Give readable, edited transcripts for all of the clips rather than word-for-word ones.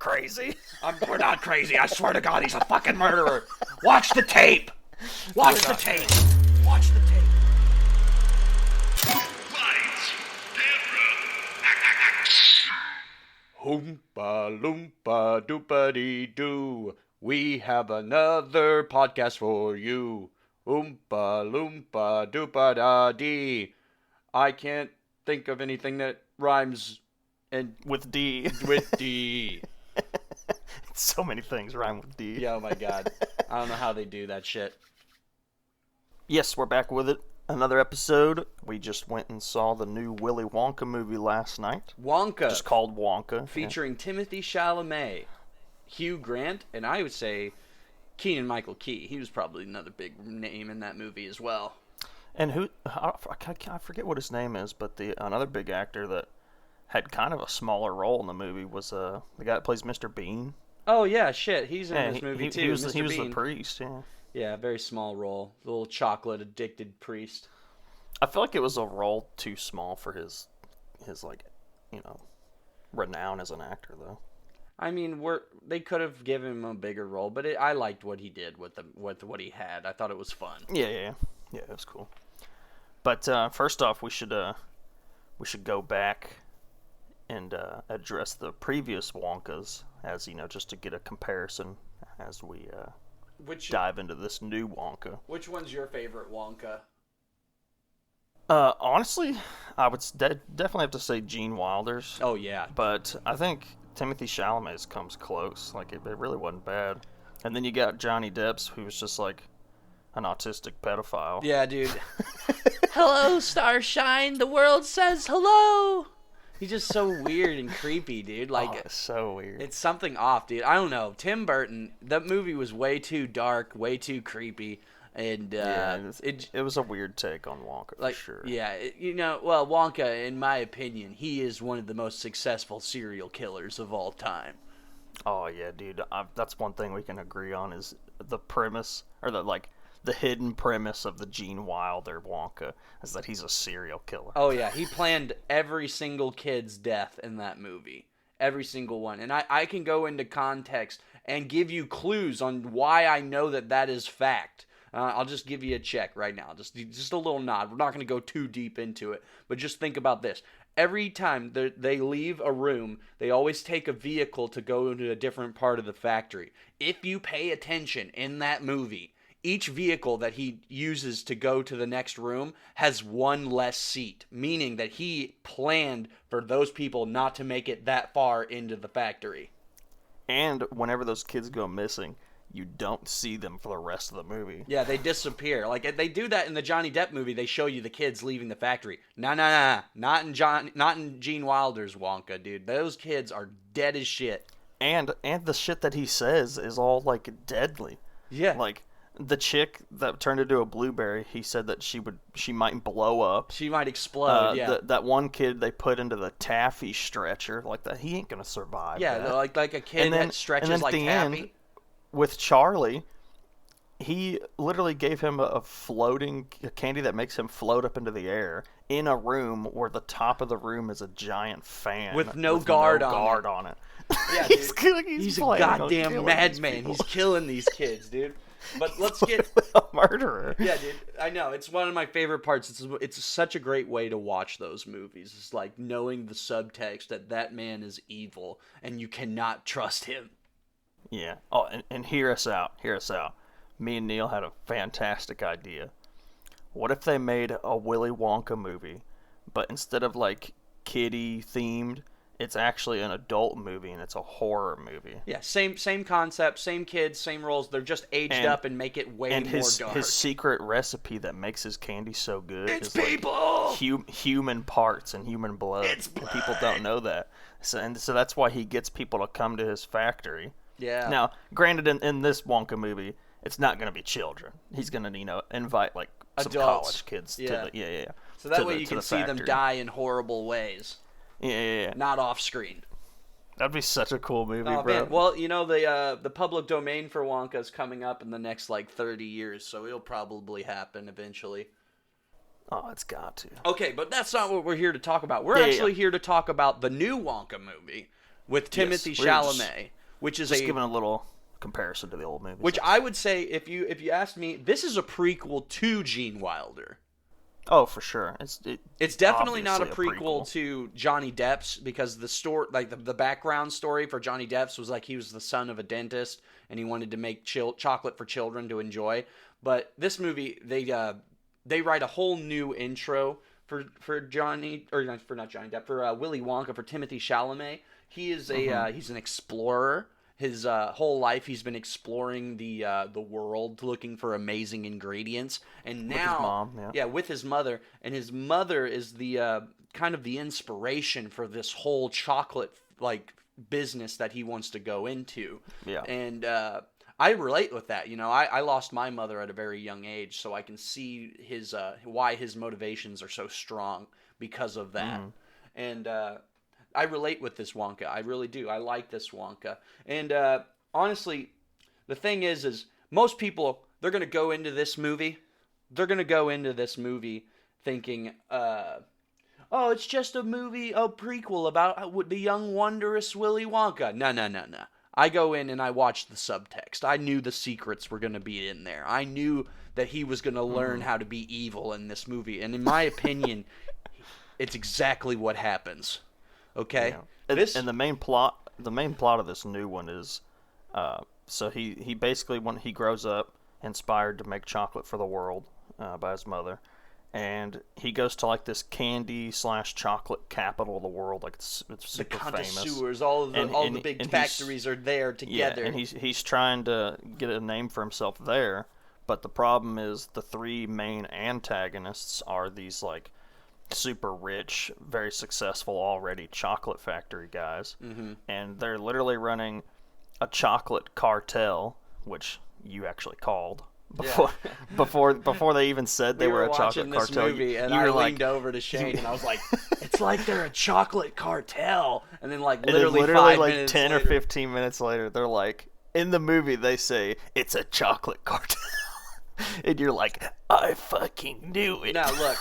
crazy. We're not crazy. I swear to God, he's a fucking murderer. Watch the tape. Watch the tape. Watch the tape. Lights, camera, Oompa loompa doopa dee doo. We have another podcast for you. Oompa loompa doopa da dee. I can't think of anything that rhymes and With D. with D. So many things rhyme with D. Yeah, oh my God. I don't know how they do that shit. Yes, we're back with it. Another episode. We just went and saw the new Willy Wonka movie last night. Wonka. Just called Wonka. Featuring Timothée Chalamet, Hugh Grant, and I would say Keegan-Michael Key. He was probably another big name in that movie as well. And who, I forget what his name is, but another big actor that had kind of a smaller role in the movie was the guy that plays Mr. Bean. Oh, yeah, shit. He's in this movie, too. He was Mr. the Bean. priest, yeah. Yeah, very small role. Little chocolate-addicted priest. I feel like it was a role too small for his renown as an actor, though. I mean, they could have given him a bigger role, but I liked what he did with what he had. I thought it was fun. Yeah, it was cool. But first off, we should go back and address the previous Wonkas, as just to get a comparison as we dive into this new Wonka. Which one's your favorite Wonka? Honestly, I would definitely have to say Gene Wilder's. Oh yeah, but I think Timothée Chalamet's comes close. Like it really wasn't bad. And then you got Johnny Depp's, who was just like an autistic pedophile. Yeah, dude. Hello, Starshine. The world says hello. He's just so weird and creepy, dude. Like, it's so weird. It's something off, dude. I don't know. Tim Burton, that movie was way too dark, way too creepy, and it was a weird take on Wonka, for sure. Yeah, Wonka, in my opinion, he is one of the most successful serial killers of all time. Oh yeah, dude. That's one thing we can agree on is the premise, or the hidden premise of the Gene Wilder Wonka is that he's a serial killer. Oh yeah, he planned every single kid's death in that movie. Every single one. And I can go into context and give you clues on why I know that is fact. I'll just give you a check right now. Just a little nod. We're not going to go too deep into it, but just think about this. Every time they leave a room, they always take a vehicle to go into a different part of the factory. If you pay attention in that movie, each vehicle that he uses to go to the next room has one less seat, meaning that he planned for those people not to make it that far into the factory. And whenever those kids go missing, you don't see them for the rest of the movie. Yeah, they disappear. Like, they do that in the Johnny Depp movie. They show you the kids leaving the factory. Nah. Not in Gene Wilder's Wonka, dude. Those kids are dead as shit. And the shit that he says is all, like, deadly. Yeah. Like, the chick that turned into a blueberry, he said that she might blow up. She might explode, yeah. That one kid they put into the taffy stretcher, like that, he ain't gonna survive. Yeah, that. like a kid that stretches like taffy. End, with Charlie, he literally gave him a candy that makes him float up into the air in a room where the top of the room is a giant fan with no guard on it. Yeah, dude. He's a goddamn madman. He's killing these kids, dude. But let's get a murderer. Yeah, dude. I know. It's one of my favorite parts. It's such a great way to watch those movies. It's like knowing the subtext that man is evil and you cannot trust him. Yeah. Oh, and hear us out. Me and Neil had a fantastic idea. What if they made a Willy Wonka movie, but instead of like kiddie themed, it's actually an adult movie and it's a horror movie. Yeah, same concept, same kids, same roles. They're just aged up and make it way more dark. His secret recipe that makes his candy so good is people! Like human parts and human blood. It's blood. And people don't know that. So that's why he gets people to come to his factory. Yeah. Now, granted, in this Wonka movie, it's not going to be children. He's going to, invite like some adults. College kids to the yeah. So that way you can see them die in horrible ways. Yeah. Not off screen. That'd be such a cool movie, bro. Man. Well, the public domain for Wonka is coming up in the next 30 years, so it'll probably happen eventually. Oh, it's got to. Okay, but that's not what we're here to talk about. We're actually here to talk about the new Wonka movie with Timothée Chalamet. which is just giving a little comparison to the old movies. which I would say, if you asked me, this is a prequel to Gene Wilder. Oh, for sure. It's definitely not a obviously prequel to Johnny Depp's, because the story, like the background story for Johnny Depp's was like he was the son of a dentist and he wanted to make chocolate for children to enjoy. But this movie, they write a whole new intro for Johnny, or for not Johnny Depp, for Willy Wonka, for Timothée Chalamet. He is he's an explorer. His whole life he's been exploring the world, looking for amazing ingredients. And now, with his mom, yeah, with his mother, and his mother is the kind of the inspiration for this whole chocolate like business that he wants to go into. Yeah. And I relate with that. You know, I lost my mother at a very young age, so I can see his why his motivations are so strong because of that. And I relate with this Wonka. I really do. I like this Wonka. And honestly, the thing is most people, they're going to go into this movie. They're going to go into this movie thinking, oh, it's just a movie, a prequel about the young, wondrous Willy Wonka. No. I go in and I watch the subtext. I knew the secrets were going to be in there. I knew that he was going to learn how to be evil in this movie. And in my opinion, it's exactly what happens. Okay. Yeah. And the main plot of this new one is, so he basically, when he grows up, inspired to make chocolate for the world by his mother, and he goes to like this candy / chocolate capital of the world, like it's super the famous. connoisseurs, all the big factories are there together. Yeah, and he's trying to get a name for himself there, but the problem is the three main antagonists are these like super rich, very successful already chocolate factory guys, and they're literally running a chocolate cartel, which you actually called before they even said they were a chocolate cartel. Movie, and I leaned over to Shane and I was like, "It's like they're a chocolate cartel." And then literally 5 like minutes 10 later, or 15 minutes later, they're like, in the movie they say it's a chocolate cartel, and you're like, I fucking knew it. Now look.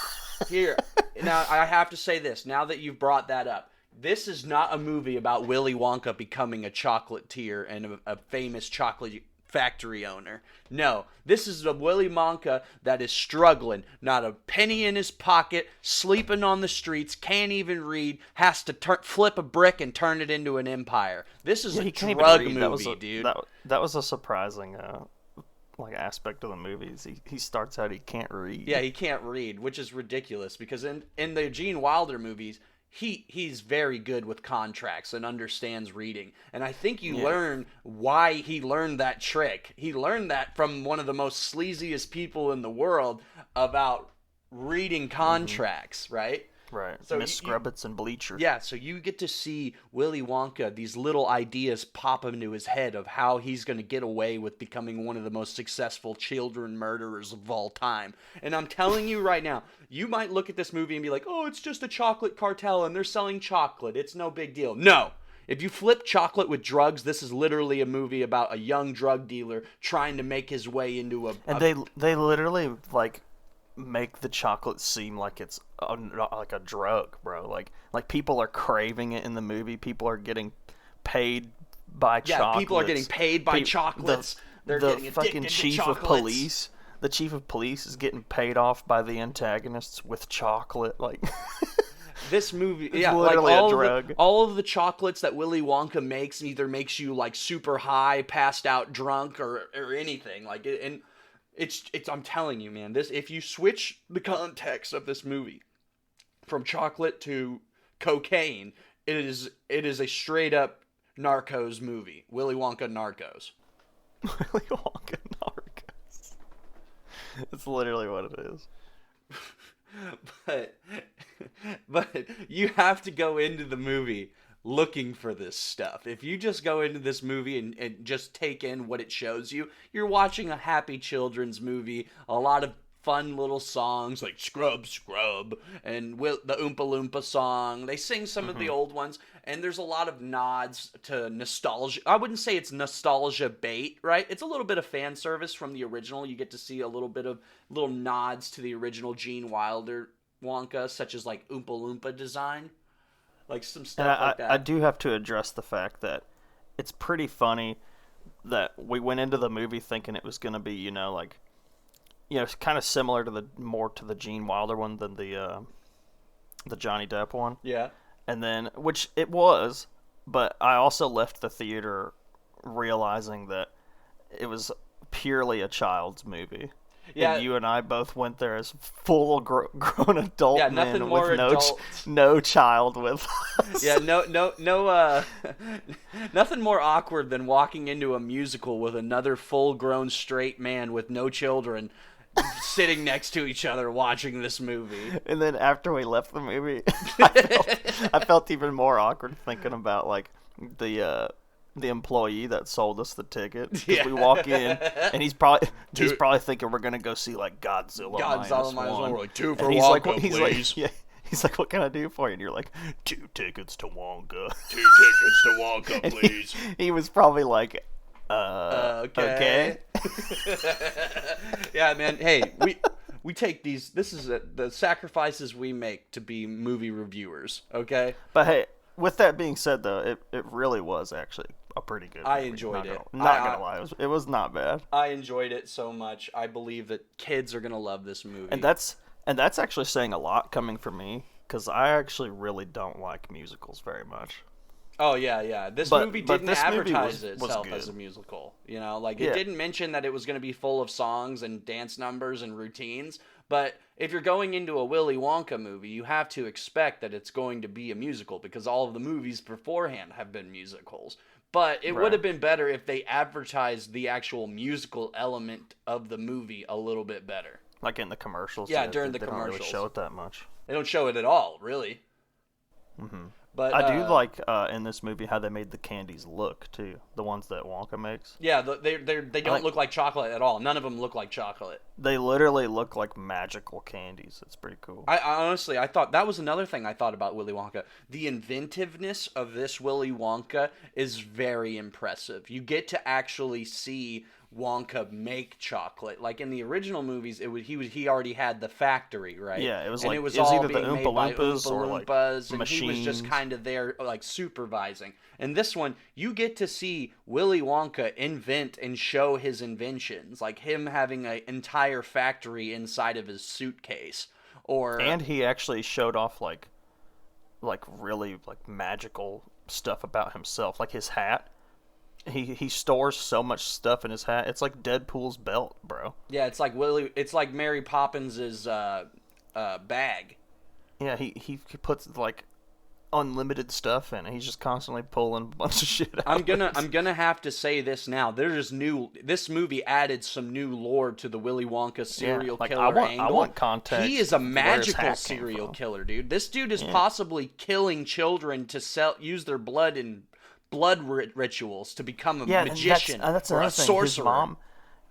Here, now I have to say this, now that you've brought that up. This is not a movie about Willy Wonka becoming a chocolatier and a famous chocolate factory owner. No, this is a Willy Wonka that is struggling, not a penny in his pocket, sleeping on the streets, can't even read, has to flip a brick and turn it into an empire. This is a drug movie, dude. That was a surprising like aspect of the movies. He starts out he can't read. Yeah, he can't read, which is ridiculous because in the Gene Wilder movies, he's very good with contracts and understands reading. And I think you learn why he learned that trick. He learned that from one of the most sleaziest people in the world about reading contracts, right? Right. So Miss Scrubbits and Bleacher. Yeah, so you get to see Willy Wonka, these little ideas pop into his head of how he's going to get away with becoming one of the most successful children murderers of all time. And I'm telling you right now, you might look at this movie and be like, oh, it's just a chocolate cartel and they're selling chocolate. It's no big deal. No. If you flip chocolate with drugs, this is literally a movie about a young drug dealer trying to make his way into they literally, like, make the chocolate seem like it's like a drug, bro. Like people are craving it in the movie. People are getting paid by chocolates. Yeah, people are getting paid by chocolates. They're getting addicted to chief chocolates. of police. The chief of police is getting paid off by the antagonists with chocolate. Like this movie, yeah, literally like a drug. All of the chocolates that Willy Wonka makes either makes you like super high, passed out, drunk, or anything like it. And It's I'm telling you, man, this, if you switch the context of this movie from chocolate to cocaine, it is a straight up Narcos movie. Willy Wonka Narcos. Willy Wonka Narcos. It's literally what it is. But you have to go into the movie looking for this stuff. If you just go into this movie and just take in what it shows you, you're watching a happy children's movie, a lot of fun little songs like Scrub Scrub and the Oompa Loompa song. They sing some of the old ones, and there's a lot of nods to nostalgia. I wouldn't say it's nostalgia bait, right? It's a little bit of fan service from the original. You get to see a little bit of little nods to the original Gene Wilder Wonka, such as like Oompa Loompa design. Like some stuff like that. I do have to address the fact that it's pretty funny that we went into the movie thinking it was gonna be, like, kind of similar to the Gene Wilder one than the Johnny Depp one. Yeah. And then, which it was, but I also left the theater realizing that it was purely a child's movie. Yeah. And you and I both went there as full grown adult Yeah, men nothing more with adults. no child with us. Yeah, no, nothing more awkward than walking into a musical with another full-grown straight man with no children sitting next to each other watching this movie. And then after we left the movie, I felt even more awkward thinking about, like, the employee that sold us the ticket. 'Cause we walk in, and he's probably thinking we're gonna go see, like, Godzilla minus one. We're like, 2 for And he's Wonka, like, please. he's like, what can I do for you? And you're like, 2 tickets to Wonka. 2 tickets to Wonka, And please. he was probably like, okay. Yeah, man. Hey, we take these. This is the sacrifices we make to be movie reviewers. Okay. But hey, with that being said, though, it really was actually a pretty good movie. I enjoyed it. Not gonna lie, it was not bad. I enjoyed it so much. I believe that kids are gonna love this movie. And that's actually saying a lot coming from me, because I actually really don't like musicals very much. Oh yeah. This But movie didn't this movie advertise was itself good. as a musical. Like Yeah. it didn't mention that it was going to be full of songs and dance numbers and routines. But if you're going into a Willy Wonka movie, you have to expect that it's going to be a musical, because all of the movies beforehand have been musicals. But it would have been better if they advertised the actual musical element of the movie a little bit better. Like in the commercials. Yeah, during the they don't really commercials. show it that much. They don't show it at all, really. Mm-hmm. But I do like in this movie how they made the candies look too. The ones that Wonka makes. Yeah, they don't look like chocolate at all. None of them look like chocolate. They literally look like magical candies. It's pretty cool. I honestly, I thought that was another thing I thought about Willy Wonka. The inventiveness of this Willy Wonka is very impressive. You get to actually see Wonka make chocolate. Like in the original movies, he already had the factory, right? Yeah, it was and like it was it was all either the being made Oompa by Loompas or, like, Loompas, and machines. he was just kind of there, like, supervising. And this one, you get to see Willy Wonka invent and show his inventions, like him having an entire factory inside of his suitcase. And he actually showed off like really like magical stuff about himself, like his hat. He stores so much stuff in his hat. It's like Deadpool's belt, bro. Yeah, it's like Mary Poppins's bag. Yeah, he puts like unlimited stuff in it. He's just constantly pulling a bunch of shit out. I'm gonna have to say this now. This movie added some new lore to the Willy Wonka serial killer angle. I want context. He is a of where his magical hat came serial from. killer, dude. This dude is possibly killing children to use their blood in rituals to become a magician that's or a another thing. sorcerer.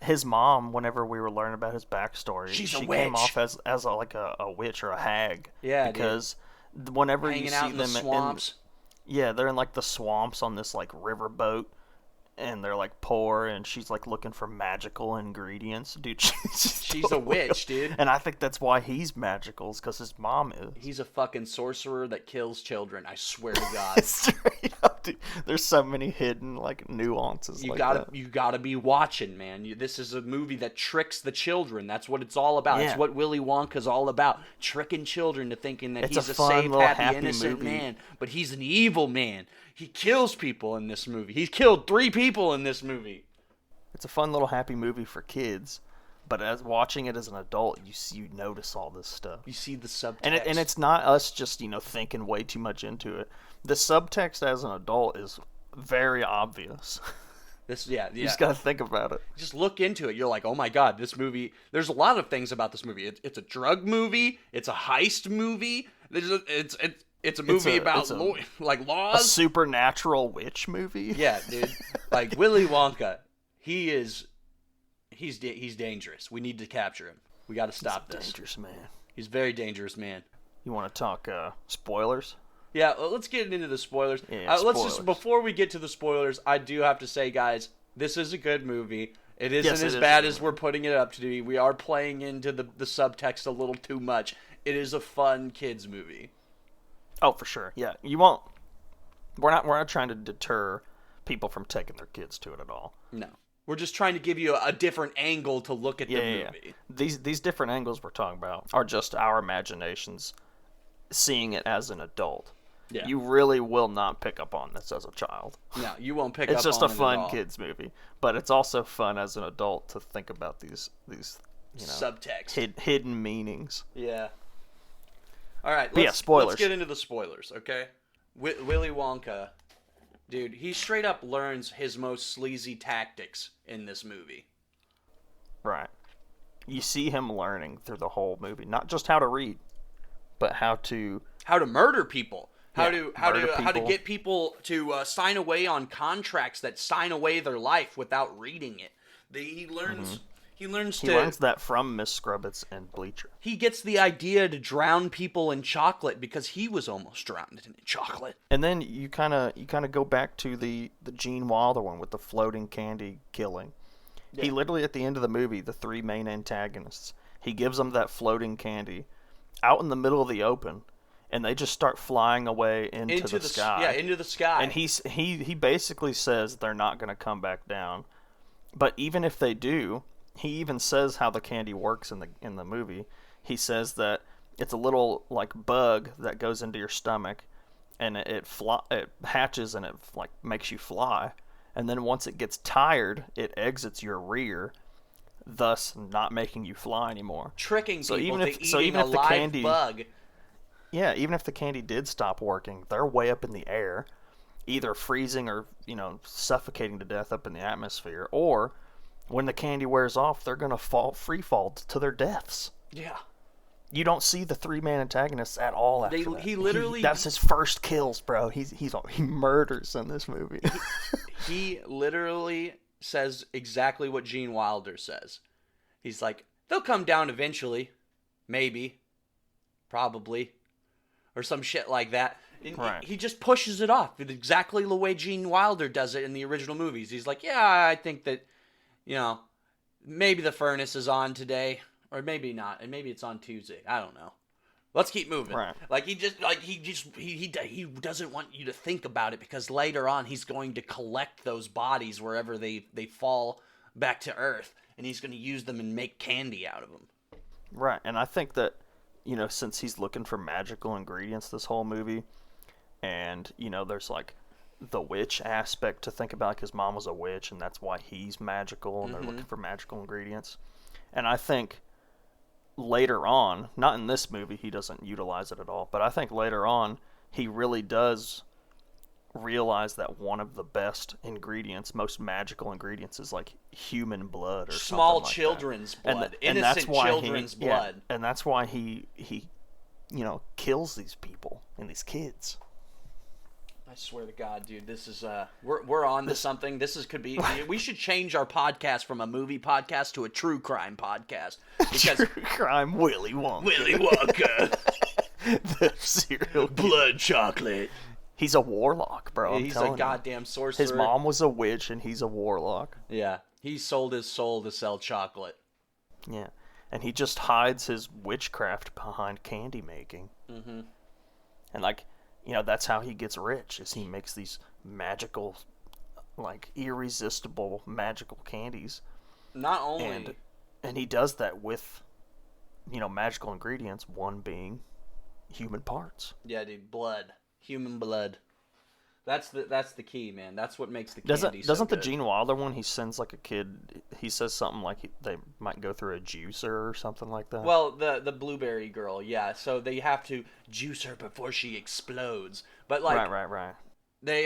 His mom, whenever we were learning about his backstory, She's a she witch. came off as a witch or a hag. Yeah, because whenever Hanging you out see in the them swamps. yeah, they're in like the swamps on this like river boat, and they're like poor, and she's like looking for magical ingredients. Dude, She's a witch, dude. And I think that's why he's magical, is because his mom is. He's a fucking sorcerer that kills children. I swear to God. Straight up, dude. There's so many hidden like nuances. You that. gotta be watching, man. This is a movie that tricks the children. That's what it's all about. Yeah. It's what Willy Wonka's all about. Tricking children to thinking that It's he's a a fun safe, little happy, happy innocent movie. man. But he's an evil man. He kills people in this movie. He's killed 3 people in this movie. It's a fun little happy movie for kids, but as watching it as an adult, you notice all this stuff. You see the subtext. And it's not us just thinking way too much into it. The subtext as an adult is very obvious. You just gotta think about it. Just look into it. You're like, oh my God, this movie. There's a lot of things about this movie. It's a drug movie. It's a heist movie. It's a movie about a laws. supernatural witch movie. Yeah, dude. Like Willy Wonka, he's dangerous. We need to capture him. We got to stop this. Dangerous man. He's a very dangerous man. You want to talk spoilers? Yeah, let's get into the spoilers. Yeah, spoilers. Before we get to the spoilers, I do have to say, guys, this is a good movie. It isn't Yes, it as is bad a as good we're putting it up to be. We are playing into the subtext a little too much. It is a fun kids movie. Oh, for sure. Yeah, you won't. We're not trying to deter people from taking their kids to it at all. No. We're just trying to give you a different angle to look at the movie. These different angles we're talking about are just our imaginations seeing it as an adult. Yeah. You really will not pick up on this as a child. No, you won't pick up on it. It's just a at fun all. kids movie, but it's also fun as an adult to think about these subtext, hidden meanings. Yeah. All right. Spoilers. Let's get into the spoilers, okay? Willy Wonka, dude, he straight up learns his most sleazy tactics in this movie. Right. You see him learning through the whole movie, not just how to read, but how to murder people. How to people. get people to sign away on contracts that sign away their life without reading it. He learns. He learns that from Miss Scrubbits and Bleacher. He gets the idea to drown people in chocolate because he was almost drowned in chocolate. And then you kind of go back to the Gene Wilder one with the floating candy killing. Yeah. He literally at the end of the movie, the three main antagonists, he gives them that floating candy out in the middle of the open. And they just start flying away into the sky. Yeah, into the sky. And he basically says they're not going to come back down. But even if they do, he even says how the candy works in the movie. He says that it's a little like bug that goes into your stomach, and it hatches and it like makes you fly. And then once it gets tired, it exits your rear, thus not making you fly anymore. Tricking people into eating a live bug. Yeah, even if the candy did stop working, they're way up in the air, either freezing or, suffocating to death up in the atmosphere, or when the candy wears off, they're going to free fall to their deaths. Yeah. You don't see the three-man antagonists at all after that. He literally... that's his first kills, bro. He murders in this movie. He literally says exactly what Gene Wilder says. He's like, they'll come down eventually. Maybe. Probably. Or some shit like that. And right. He just pushes it off exactly the way Gene Wilder does it in the original movies. He's like, yeah, I think that, maybe the furnace is on today, or maybe not, and maybe it's on Tuesday. I don't know. Let's keep moving. Right. He doesn't want you to think about it because later on he's going to collect those bodies wherever they fall back to Earth, and he's going to use them and make candy out of them. Right, and I think that since he's looking for magical ingredients this whole movie, and, there's, like, the witch aspect to think about, because mom was a witch, and that's why he's magical, and they're looking for magical ingredients. And I think later on, not in this movie, he doesn't utilize it at all, but I think later on, he really does realize that one of the best ingredients, most magical ingredients, is like human blood or small something children's like blood, and innocent children's blood. Yeah, and that's why he kills these people and these kids. I swear to God, dude, this is we're on to something. Could be. We should change our podcast from a movie podcast to a true crime podcast. Because true crime, Willy Wonka. Willy Wonka, the cereal blood chocolate. He's a warlock, bro. He's a goddamn sorcerer. His mom was a witch, and he's a warlock. Yeah, he sold his soul to sell chocolate. Yeah, and he just hides his witchcraft behind candy making. Mm-hmm. And that's how he gets rich, is he makes these magical, like irresistible magical candies. Not only, and he does that with, magical ingredients. One being human parts. Yeah, dude, blood. Human blood. That's the key, man. That's what makes the candy Doesn't so the Gene Wilder one, he sends like a kid, he says something like they might go through a juicer or something like that? Well, the blueberry girl, yeah. So they have to juice her before she explodes. But like Right. They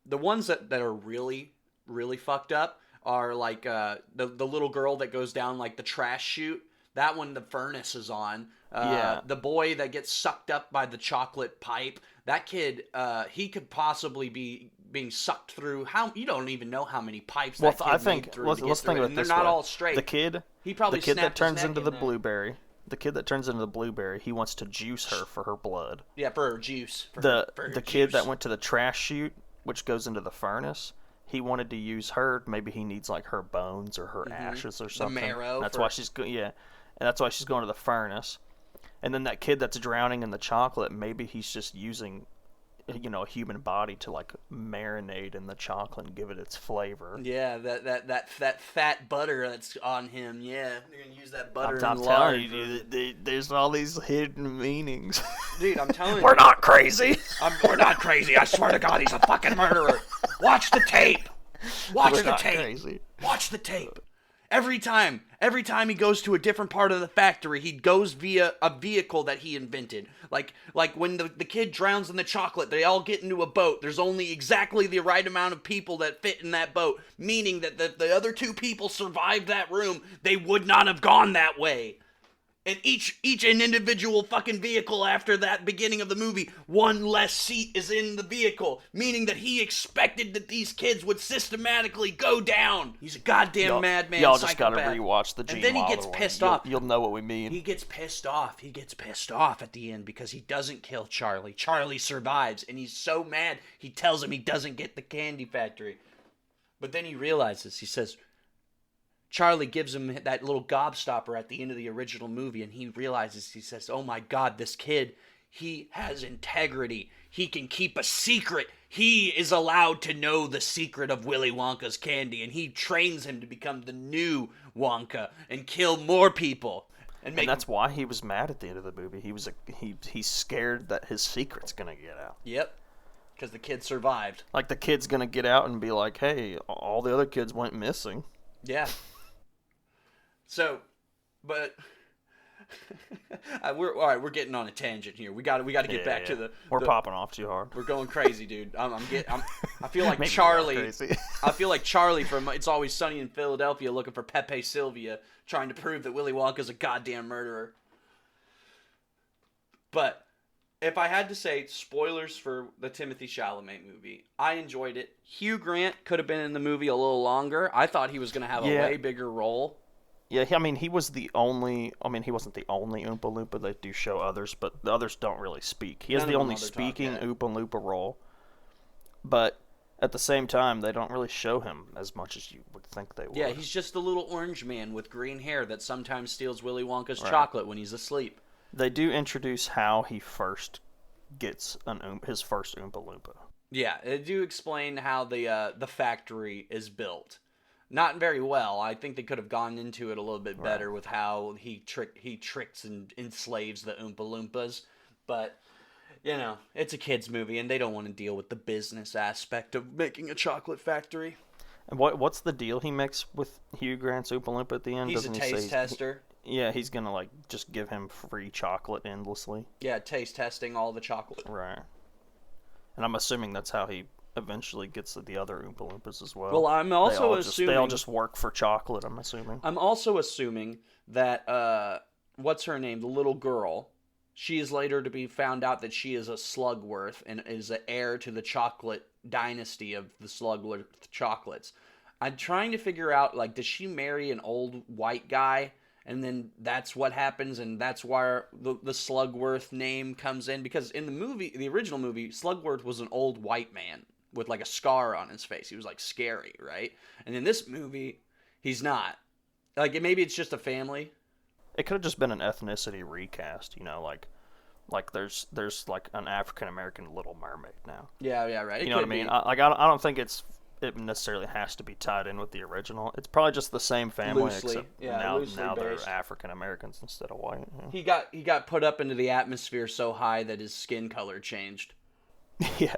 the ones that are really, really fucked up are like the little girl that goes down like the trash chute. That one, the furnace is on. Yeah. The boy that gets sucked up by the chocolate pipe. That kid, he could possibly be being sucked through. You don't even know how many pipes that kid made through. Let's think of it this way. They're not all straight. The kid that turns into the blueberry. The kid that turns into the blueberry, he wants to juice her for her blood. Yeah, for her juice. The kid that went to the trash chute, which goes into the furnace, he wanted to use her. Maybe he needs like her bones or her ashes or something. The marrow. That's why she's and that's why she's going to the furnace. And then that kid that's drowning in the chocolate, maybe he's just using a human body to like marinate in the chocolate and give it its flavor. Yeah, that fat butter that's on him. Yeah, they're gonna use that butter. I'm and telling lard you, dude, there's all these hidden meanings. Dude, I'm telling you, We're not crazy. we're not crazy. I swear to God, he's a fucking murderer. Watch the tape. Watch We're the not tape. crazy. Watch the tape. Every time he goes to a different part of the factory, he goes via a vehicle that he invented. Like when the kid drowns in the chocolate, they all get into a boat. There's only exactly the right amount of people that fit in that boat, meaning that the other two people survived that room. They would not have gone that way. And each an individual fucking vehicle after that beginning of the movie, one less seat is in the vehicle, meaning that he expected that these kids would systematically go down. He's a goddamn madman. Y'all just psychopath. gotta rewatch the Gene And then he Wilder gets one. pissed off. You'll know what we mean. He gets pissed off. He gets pissed off at the end because he doesn't kill Charlie. Charlie survives, and he's so mad. He tells him he doesn't get the candy factory. But then he realizes, he says, Charlie gives him that little gobstopper at the end of the original movie, and he realizes, he says, oh my God, this kid, he has integrity. He can keep a secret. He is allowed to know the secret of Willy Wonka's candy, and he trains him to become the new Wonka and kill more people. And that's why he was mad at the end of the movie. He's scared that his secret's gonna get out. Yep. Because the kid survived. Like the kid's gonna get out and be like, hey, all the other kids went missing. Yeah. So, but we're getting on a tangent here. We got to get back to the. We're popping off too hard. We're going crazy, dude. I feel like Maybe Charlie. crazy. I feel like Charlie from It's Always Sunny in Philadelphia, looking for Pepe Sylvia, trying to prove that Willy Wonka's a goddamn murderer. But if I had to say spoilers for the Timothée Chalamet movie, I enjoyed it. Hugh Grant could have been in the movie a little longer. I thought he was going to have a way bigger role. Yeah, I mean, he wasn't the only Oompa Loompa. They do show others, but the others don't really speak. He has the only speaking Oompa Loompa role. But at the same time, they don't really show him as much as you would think they would. Yeah, he's just the little orange man with green hair that sometimes steals Willy Wonka's chocolate when he's asleep. They do introduce how he first gets his first Oompa Loompa. Yeah, they do explain how the factory is built. Not very well. I think they could have gone into it a little bit better with how he tricks and enslaves the Oompa Loompas. But, it's a kid's movie, and they don't want to deal with the business aspect of making a chocolate factory. And what's the deal he makes with Hugh Grant's Oompa Loompa at the end? He's a taste tester. Yeah, he's going to just give him free chocolate endlessly. Yeah, taste testing all the chocolate. Right. And I'm assuming that's how he eventually gets the other Oompa Loompas as well. Well, I'm also assuming... They all just work for chocolate, I'm assuming. I'm also assuming that, what's her name? The little girl. She is later to be found out that she is a Slugworth and is the heir to the chocolate dynasty of the Slugworth chocolates. I'm trying to figure out, does she marry an old white guy? And then that's what happens, and that's why the Slugworth name comes in. Because in the original movie, Slugworth was an old white man with a scar on his face. He was scary, right? And in this movie, he's not. Maybe it's just a family. It could have just been an ethnicity recast, there's an African American Little Mermaid now. Yeah, right. You know what I mean? I don't think it necessarily has to be tied in with the original. It's probably just the same family, loosely, except now they're African Americans instead of white. Yeah. He got put up into the atmosphere so high that his skin color changed. Yeah.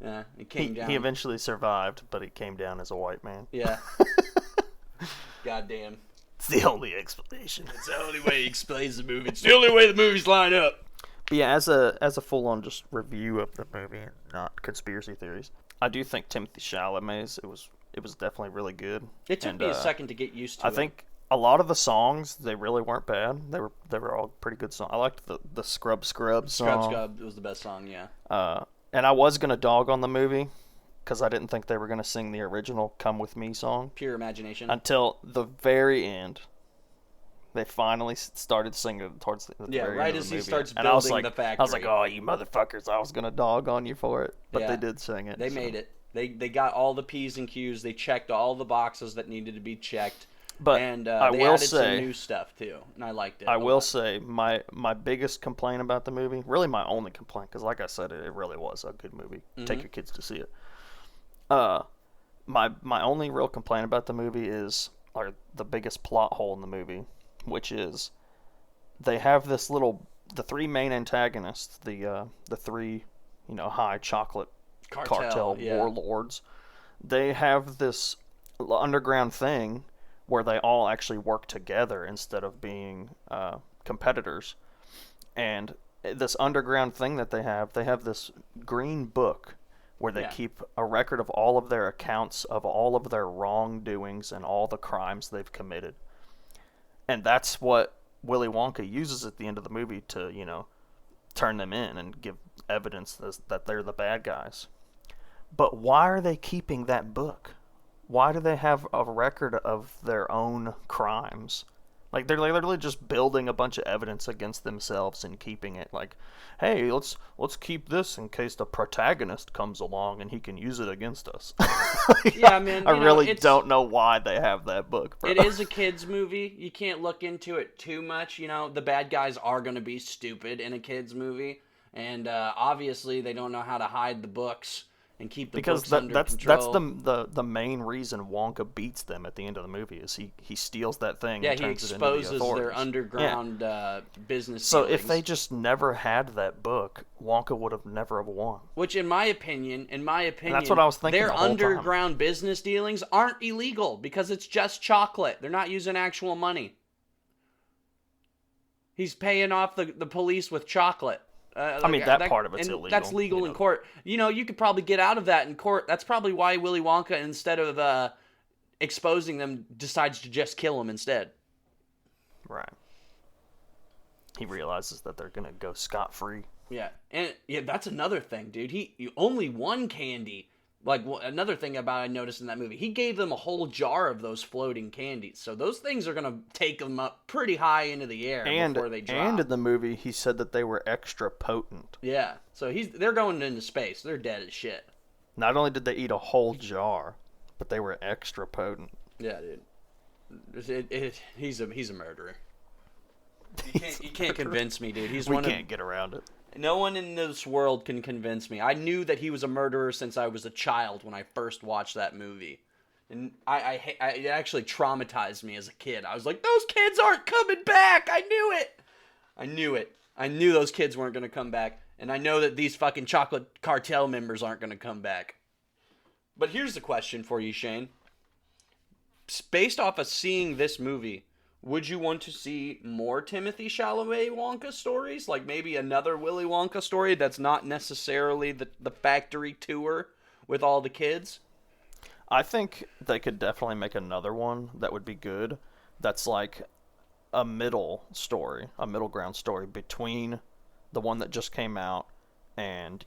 Yeah, it came down. He eventually survived, but he came down as a white man. Yeah. Goddamn. It's the only explanation. It's the only way he explains the movie. It's the only way the movies line up. But yeah, as a full-on just review of the movie, and not conspiracy theories, I do think Timothée Chalamet's it was definitely really good. It took me a second to get used to. I think a lot of the songs, they really weren't bad. They were all pretty good songs. I liked the Scrub song. Scrub was the best song, yeah. And I was gonna dog on the movie because I didn't think they were gonna sing the original "Come With Me" song. Pure imagination. Until the very end, they finally started singing towards the very right end as of the movie. he starts and I was building like, the factory. I was like, oh, you motherfuckers! I was gonna dog on you for it, but Yeah. they did sing it. They made it. They got all the P's and Q's. They checked all the boxes that needed to be checked. But and I they will added some say, new stuff too, and I liked it. I a will lot. say my biggest complaint about the movie, really my only complaint, because like I said, it really was a good movie. Take your kids to see it. Uh, my only real complaint about the movie is, or the biggest plot hole in the movie, which is they have the three main antagonists, the three, high chocolate cartel Yeah. warlords. They have this underground thing where they all actually work together instead of being competitors. And this underground thing that they have this green book where they Yeah. keep a record of all of their accounts of all of their wrongdoings and all the crimes they've committed. And that's what Willy Wonka uses at the end of the movie to, turn them in and give evidence that they're the bad guys. But why are they keeping that book? Why do they have a record of their own crimes? Like they're literally just building a bunch of evidence against themselves and keeping it. Like, hey, let's keep this in case the protagonist comes along and he can use it against us. Yeah, man. I really don't know why they have that book. Bro. It is a kids movie. You can't look into it too much. The bad guys are going to be stupid in a kids movie, and obviously they don't know how to hide the books and keep the books under that's control. the main reason Wonka beats them at the end of the movie is he steals that thing Yeah, and he turns it into the exposes authorities. their underground business. So dealings. if they just never had that book, Wonka would have never have won. Which, in my opinion, That's what I was thinking their the whole time. underground business dealings aren't illegal because it's just chocolate. They're not using actual money. He's paying off the police with chocolate. I mean, that part of it's illegal. That's legal in court. You could probably get out of that in court. That's probably why Willy Wonka, instead of exposing them, decides to just kill them instead. Right. He realizes that they're going to go scot-free. Yeah, and that's another thing, dude. He only one candy. Like, another thing I noticed in that movie, he gave them a whole jar of those floating candies. So those things are going to take them up pretty high into the air before they drop. And in the movie, he said that they were extra potent. Yeah, so they're going into space. They're dead as shit. Not only did they eat a whole jar, but they were extra potent. Yeah, dude. He's a murderer. You can't convince me, dude. We can't get around it. No one in this world can convince me. I knew that he was a murderer since I was a child when I first watched that movie. And it actually traumatized me as a kid. I was like, those kids aren't coming back! I knew it! I knew those kids weren't going to come back. And I know that these fucking chocolate cartel members aren't going to come back. But here's the question for you, Shane. Based off of seeing this movie, would you want to see more Timothée Chalamet Wonka stories? Like maybe another Willy Wonka story that's not necessarily the factory tour with all the kids? I think they could definitely make another one that would be good. That's like a middle ground story between the one that just came out and,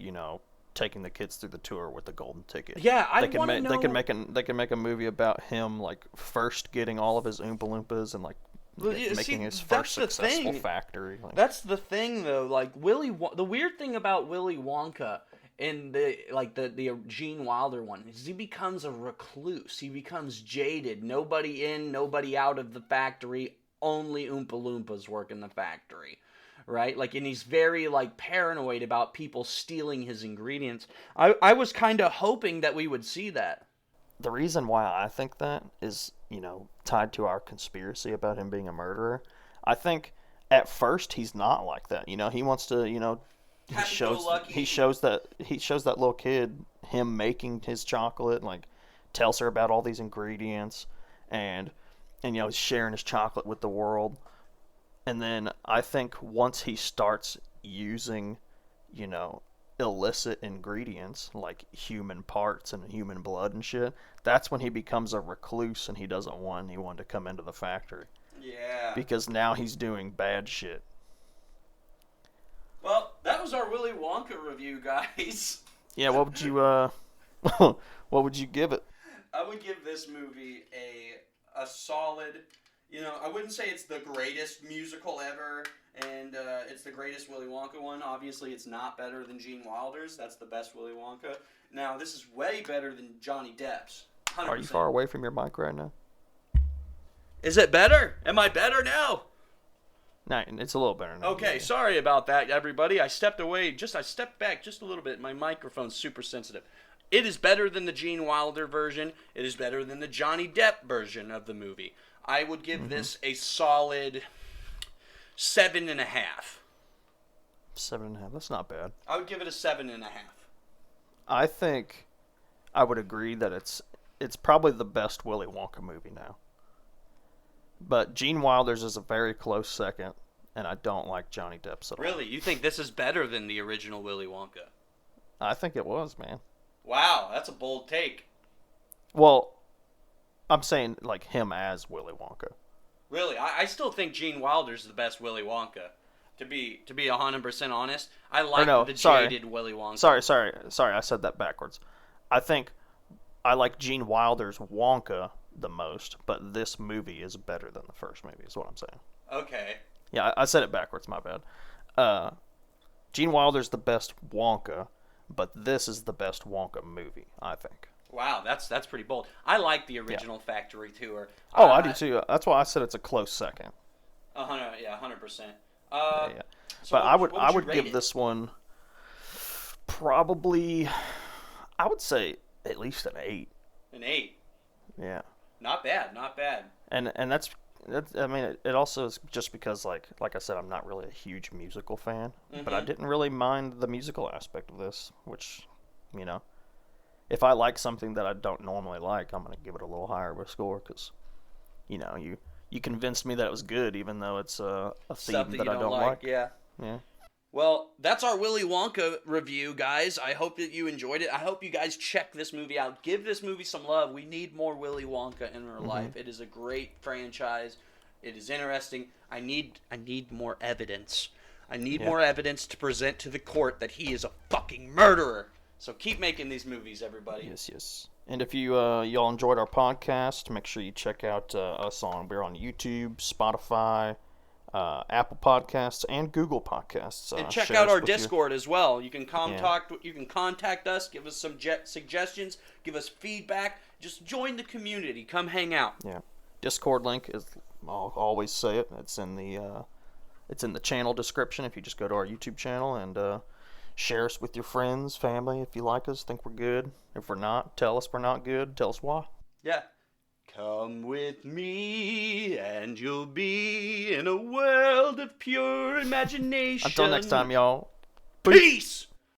taking the kids through the tour with the golden ticket. Yeah, I want to know. They can make a movie about him like first getting all of his Oompa Loompas and like making his first successful factory. Like, that's the thing, though. Like the weird thing about Willy Wonka in the Gene Wilder one is he becomes a recluse. He becomes jaded. Nobody in, nobody out of the factory. Only Oompa Loompas work in the factory. Right? Like, and he's very, paranoid about people stealing his ingredients. I was kind of hoping that we would see that. The reason why I think that is, tied to our conspiracy about him being a murderer. I think at first he's not like that. He wants to, he shows that little kid him making his chocolate, tells her about all these ingredients and he's sharing his chocolate with the world. And then I think once he starts using, illicit ingredients like human parts and human blood and shit, that's when he becomes a recluse and he doesn't want anyone to come into the factory. Yeah. Because now he's doing bad shit. Well, that was our Willy Wonka review, guys. Yeah, what would you what would you give it? I would give this movie a solid. I wouldn't say it's the greatest musical ever, and it's the greatest Willy Wonka one. Obviously, it's not better than Gene Wilder's. That's the best Willy Wonka. Now, this is way better than Johnny Depp's. 100%. Are you far away from your mic right now? Is it better? Am I better now? No, it's a little better now. Okay, sorry about that, everybody. I stepped back just a little bit. My microphone's super sensitive. It is better than the Gene Wilder version. It is better than the Johnny Depp version of the movie. I would give this a solid 7.5. 7.5. That's not bad. I would give it a 7.5. I think I would agree that it's probably the best Willy Wonka movie now. But Gene Wilder's is a very close second, and I don't like Johnny Depp's at all. Really? You think this is better than the original Willy Wonka? I think it was, man. Wow, that's a bold take. Well, I'm saying like him as Willy Wonka. Really? I still think Gene Wilder's the best Willy Wonka. To be 100% honest, I like the jaded Willy Wonka. Sorry, I said that backwards. I think I like Gene Wilder's Wonka the most, but this movie is better than the first movie, is what I'm saying. Okay. Yeah, I said it backwards, my bad. Gene Wilder's the best Wonka, but this is the best Wonka movie, I think. Wow, that's pretty bold. I like the original Factory Tour. Oh, I do too. That's why I said it's a close second. 100%. Yeah. So but I would rate give this one probably, I would say at least an 8. An 8. Yeah. Not bad. And that's I mean, it also is just because like I said, I'm not really a huge musical fan, but I didn't really mind the musical aspect of this, which, you know, if I like something that I don't normally like, I'm going to give it a little higher of a score because, you know, you convinced me that it was good, even though it's a theme that I don't like. Yeah. Well, that's our Willy Wonka review, guys. I hope that you enjoyed it. I hope you guys check this movie out. Give this movie some love. We need more Willy Wonka in our life. It is a great franchise. It is interesting. I need more evidence. I need more evidence to present to the court that he is a fucking murderer. So keep making these movies, everybody. Yes. And if y'all enjoyed our podcast, make sure you check out we're on YouTube, Spotify, Apple Podcasts, and Google Podcasts. And check out our Discord as well. You can contact us, give us some suggestions, give us feedback. Just join the community. Come hang out. Yeah. Discord link is, I'll always say it. It's in the channel description if you just go to our YouTube channel and share us with your friends, family. If you like us, think we're good. If we're not, tell us we're not good. Tell us why. Yeah. Come with me, and you'll be in a world of pure imagination. Until next time, y'all. Peace!